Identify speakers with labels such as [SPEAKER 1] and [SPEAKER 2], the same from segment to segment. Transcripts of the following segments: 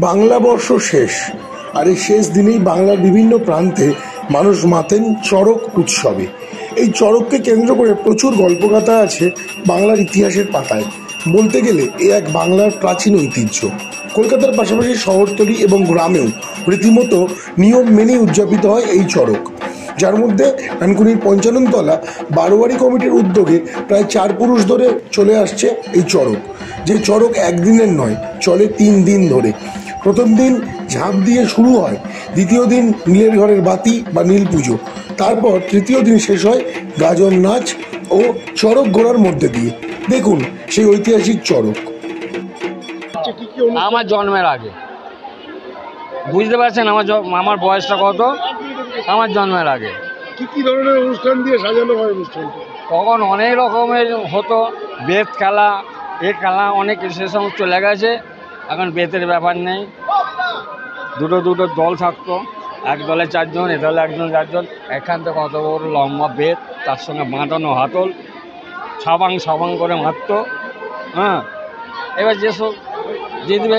[SPEAKER 1] বাংলা বর্ষ শেষ, আর এই শেষ দিনেই বাংলার বিভিন্ন প্রান্তে মানুষ মাতেন চড়ক উৎসবে। এই চড়ককে কেন্দ্র করে প্রচুর গল্পগাথা আছে বাংলার ইতিহাসের পাতায়। বলতে গেলে এ এক বাংলার প্রাচীন ঐতিহ্য। কলকাতার পাশাপাশি শহরতলি এবং গ্রামেও রীতিমতো নিয়ম মেনেই উদযাপিত হয় এই চড়ক, যার মধ্যে ডানকুনির ৫৫ তলা বারোয়ারি কমিটির উদ্যোগে প্রায় ৪ পুরুষ ধরে চলে আসছে এই চড়ক। যে চড়ক একদিনের নয়, চলে ৩ দিন ধরে। প্রথম দিন ঝাঁপ দিয়ে শুরু হয়, দ্বিতীয় দিন নীলের ঘরের বাতি বা নীল পুজো, তারপর তৃতীয় দিন শেষ হয় গাজন নাচ ও চড়ক ঘোরার মধ্যে দিয়ে। দেখুন সেই ঐতিহাসিক চড়ক।
[SPEAKER 2] আমার জন্মের আগে, বুঝতে পারছেন আমার বয়সটা কত? আমার জন্মের আগে
[SPEAKER 1] কি ধরনের অনুষ্ঠান দিয়ে সাজানো হয় অনুষ্ঠানটা?
[SPEAKER 2] তখন অনেক রকমের হতো, বেত খেলা, খেলা অনেক, সে সমস্ত চলে গেছে। এখন বেতের ব্যাপার নেই, দুটো দল থাকতো, এক দলে 4 জন, এ দলে 1 জন 4 জন। এখান থেকে কত বড় লম্বা বেত, তার সঙ্গে বাঁধানো হাতল, সাবাং করে মারতো। হ্যাঁ, এবার যেসব জিতবে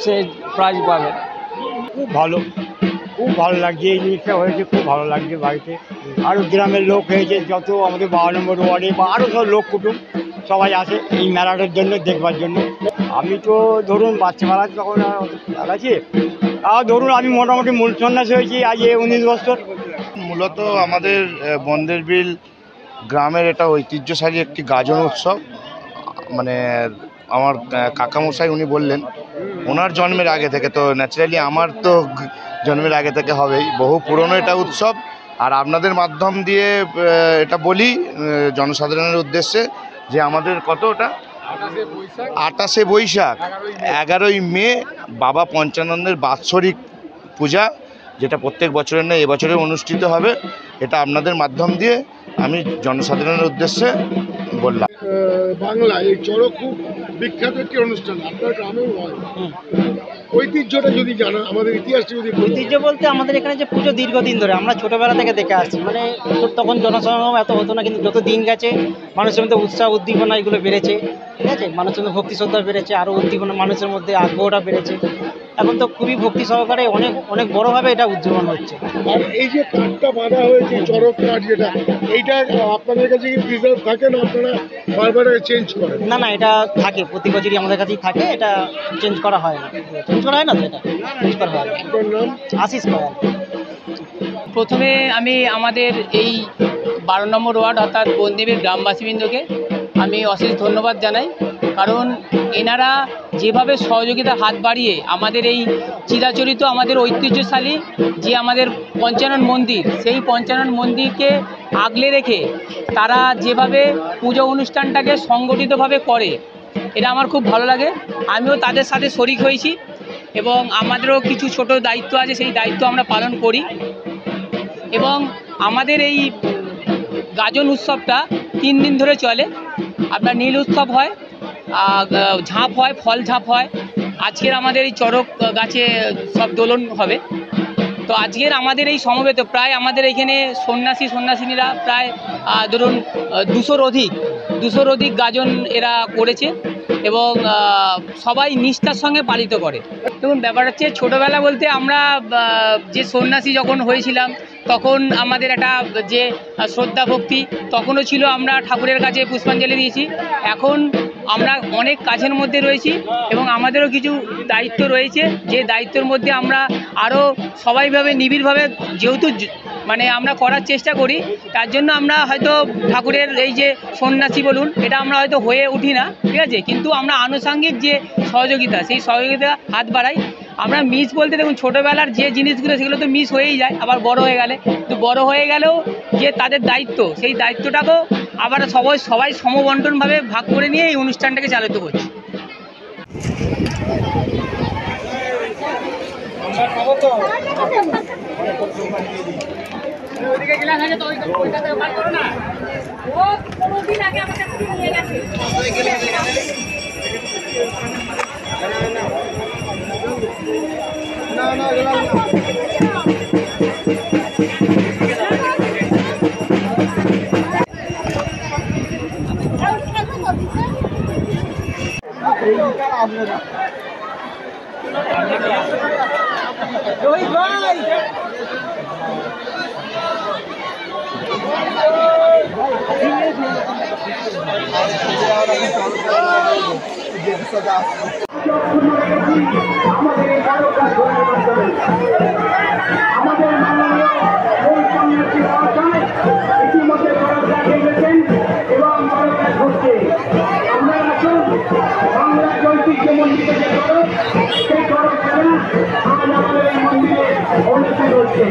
[SPEAKER 2] সে প্রাইজ পাবে।
[SPEAKER 3] খুব ভালো লাগছে এই জিনিসটা হয়েছে, খুব ভালো লাগছে। বাড়িতে আরও গ্রামের লোক হয়েছে, যত আমাদের 12 নম্বর ওয়ার্ডে বা আরও সব লোক কুটুম সবাই আসে এই মেলাটার জন্য, দেখবার জন্য। আমি তো ধরুন বাচ্চা মেলা তখন লাগাচ্ছি, আর ধরুন আমি মোটামুটি মূল সন্ন্যাসী হয়েছি আজ 19 বছর।
[SPEAKER 4] মূলত আমাদের বন্দের বিল গ্রামের এটা ঐতিহ্যশালী একটি গাজন উৎসব। মানে আমার কাকামশাই উনি বললেন ওনার জন্মের আগে থেকে, তো ন্যাচারালি আমার তো জন্মের আগে থেকে হবেই, বহু পুরনো এটা উৎসব। আর আপনাদের মাধ্যম দিয়ে এটা বলি জনসাধারণের উদ্দেশ্যে যে আমাদের কত ওটা 28শে বৈশাখ 11ই মে বাবা পঞ্চানন্দের বাৎসরিক পূজা, যেটা প্রত্যেক বছরের নয় এবছরে অনুষ্ঠিত হবে। এটা আপনাদের মাধ্যম দিয়ে আমি জনসাধারণের উদ্দেশ্যে বললাম।
[SPEAKER 1] বাংলা এই চড়ক খুব বিখ্যাত একটি অনুষ্ঠান, আপনার গ্রামেও হয়। ঐতিহ্যটা যদি জানা, আমাদের ইতিহাসটা যদি।
[SPEAKER 5] ঐতিহ্য বলতে আমাদের এখানে যে পুজো দীর্ঘদিন ধরে আমরা ছোটোবেলা থেকে দেখে আসছি। মানে তখন জনসমাগম এত হতো না, কিন্তু যত দিন গেছে মানুষের মধ্যে উৎসাহ উদ্দীপনা এগুলো বেড়েছে, ঠিক আছে। মানুষের মধ্যে ভক্তি শ্রদ্ধা বেড়েছে, আরও উদ্দীপনা, মানুষের মধ্যে আগ্রহটা বেড়েছে। এখন তো খুবই ভক্তি সহকারে অনেক বড়োভাবে এটা উদযাপন হচ্ছে।
[SPEAKER 1] আর এই যে কাঠটা বাঁধা হয়েছে, চড়ক কাঠ যেটা, এইটা আপনাদের কাছে কি রিজার্ভ থাকে না, আপনারা বারবার চেঞ্জ করেন?
[SPEAKER 5] না, এটা থাকে, প্রতি বছরই আমাদের কাছেই থাকে, এটা চেঞ্জ করা হয় না। চেঞ্জ করা হয় না তো, এটা চেঞ্জ করা হয়।
[SPEAKER 1] আপনার নাম?
[SPEAKER 5] আশিস কয়াল।
[SPEAKER 6] প্রথমে আমি আমাদের এই 12 নম্বর ওয়ার্ড অর্থাৎ বন্দেবীর গ্রামবাসীবৃন্দকে আমি অশেষ ধন্যবাদ জানাই, কারণ এনারা যেভাবে সহযোগিতা হাত বাড়িয়ে আমাদের এই চিরাচরিত আমাদের ঐতিহ্যশালী যে আমাদের পঞ্চানন মন্দির, সেই পঞ্চানন মন্দিরকে আগলে রেখে তারা যেভাবে পুজো অনুষ্ঠানটাকে সংগঠিতভাবে করে, এটা আমার খুব ভালো লাগে। আমিও তাদের সাথে শরিক হয়েছি এবং আমাদেরও কিছু ছোট দায়িত্ব আছে, সেই দায়িত্ব আমরা পালন করি। এবং আমাদের এই গাজন উৎসবটা 3 দিন ধরে চলে। আপনার নীল উৎসব হয়, ঝাঁপ হয়, ফল ঝাঁপ হয়। আজকের আমাদের এই চড়ক গাছে সব দোলন হবে। তো আজকের আমাদের এই সমবেত প্রায় আমাদের এখানে সন্ন্যাসিনীরা প্রায় ধরুন 200-র অধিক গাজন এরা করেছে এবং সবাই নিষ্ঠার সঙ্গে পালিত করে। দেখুন, ব্যাপার হচ্ছে ছোটোবেলা বলতে আমরা যে সন্ন্যাসী যখন হয়েছিলাম তখন আমাদের একটা যে শ্রদ্ধা ভক্তি তখনও ছিল, আমরা ঠাকুরের কাছে পুষ্পাঞ্জলি দিয়েছি। এখন আমরা অনেক কাজের মধ্যে রয়েছি এবং আমাদেরও কিছু দায়িত্ব রয়েছে, যে দায়িত্বের মধ্যে আমরা আরও সবাইভাবে নিবিড়ভাবে যেহেতু মানে আমরা করার চেষ্টা করি, তার জন্য আমরা হয়তো ঠাকুরের এই যে সন্ন্যাসী বলুন, এটা আমরা হয়তো হয়ে উঠি না, ঠিক আছে, কিন্তু আমরা আনুষঙ্গিক যে সহযোগিতা, সেই সহযোগিতা হাত বাড়াই। আমরা মিস বলতে দেখুন, ছোটোবেলার যে জিনিসগুলো সেগুলো তো মিস হয়েই যায় আবার বড় হয়ে গেলে, তো বড় হয়ে গেলেও যে তাদের দায়িত্ব, সেই দায়িত্বটাকেও আবার সবাই সমবন্টনভাবে ভাগ করে নিয়ে এই অনুষ্ঠানটাকে চালিত করছি।
[SPEAKER 1] আপনারা
[SPEAKER 7] আমাদের মাননীয় মুখ্যমন্ত্রী মহাশয় ইতিমধ্যে সড়ক গেছেন এবং সড়ক ঘুরছে। আমরা আসুন বাংলার ঐতিহ্যমণ্ডিত যে সড়ক, সেই সড়ক ছাড়া আজ আমাদের এই মন্দিরে অনুষ্ঠিত হচ্ছে।